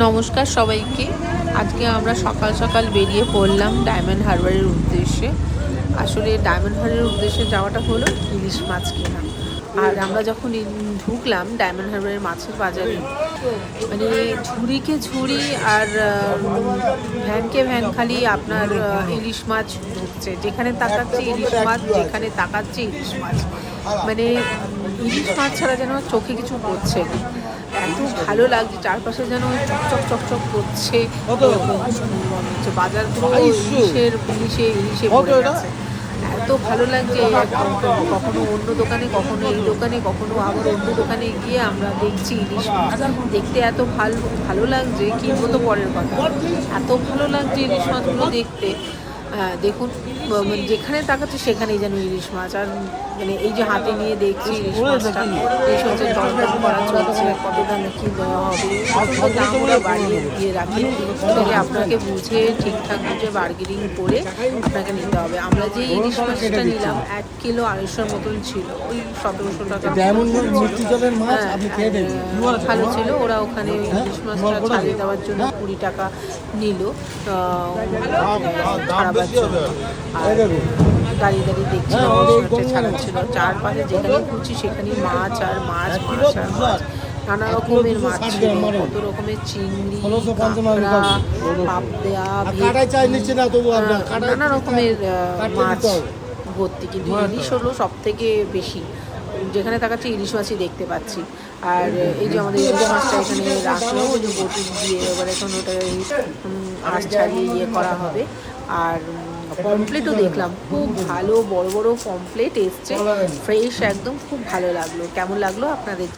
নমস্কার সবাইকে। আজকে আমরা সকাল সকাল বেরিয়ে পড়লাম ডায়মন্ড হারবারের উদ্দেশ্যে। আসলে ডায়মন্ড হারবারের উদ্দেশ্যে যাওয়াটা হলো ইলিশ মাছ কেনা। আর আমরা যখন ঢুকলাম ডায়মন্ড হারবারের মাছের বাজারে, মানে ঝুড়িকে ঝুড়ি আর ভ্যানকে ভ্যান খালি আপনার ইলিশ মাছ ঢুকছে। যেখানে তাকাচ্ছে ইলিশ মাছ, যেখানে তাকাচ্ছে ইলিশ মাছ। মানে ইলিশ মাছ ছাড়া যেন চোখে কিছু পড়ছে না। এত ভালো লাগছে, চারপাশে যেন চকচক চকচক করছে। বাজার পুরো ইলিশে ভরে গেছে। এত ভালো লাগছে, কখনো অন্য দোকানে, কখনো এই দোকানে, কখনো আবার অন্য দোকানে গিয়ে আমরা দেখছি ইলিশ মাছ। দেখতে এত ভালো লাগছে, কিনবো তো পরের কথা। এত ভালো লাগছে ইলিশ মাছগুলো দেখতে। দেখুন, যেখানে তাকাচ্ছে সেখানেই যেন ইলিশ মাছ। আর মানে এই যে হাতে নিয়ে দেখছি ইলিশ মাছটা, এই হচ্ছে দরদাম করা চলছে, কত দামে কী দেওয়া হবে, কত দাম ওরা বাড়িয়ে দিয়ে রাখে। সেটাকে আপনাকে বুঝে ঠিকঠাক বুঝে বার্গেনিং করে আপনাকে নিতে হবে। আমরা যে ইলিশ মাছটা নিলাম 1 কিলো 250 মতন ছিল, ওই 1700 টাকা ভালো ছিল। ওরা ওখানে ইলিশ মাছটা ছাড়িয়ে দেওয়ার জন্য 20 টাকা নিল ছাড়াবার জন্য। আর দাঁড়িয়ে দাঁড়িয়ে দেখছিলাম ছাড়াচ্ছিল। চারপাশে যেখানে খুঁজছি সেখানেই মাছ আর মাছ, মাছ আর মাছ। নানা রকমের মাছ ছিল, কত রকমের চিংড়ি, কাঁকড়া, পাবদা, নানা রকমের মাছ ভর্তি। কিন্তু ইলিশ হলো সব থেকে বেশি, যেখানে তাকাচ্ছি ইলিশ মাছই দেখতে পাচ্ছি। আর এই যে আমাদের ইলিশ মাছটা এখানে রাখলো বটি দিয়ে, এবার এখন ওটা আঁশ ছাড়িয়ে করা হবে। আর পমফ্লেটও দেখলাম, খুব ভালো বড় বড় পমফ্লেট এসছে, ফ্রেশ একদম, খুব ভালো লাগলো। কেমন লাগলো আপনাদের?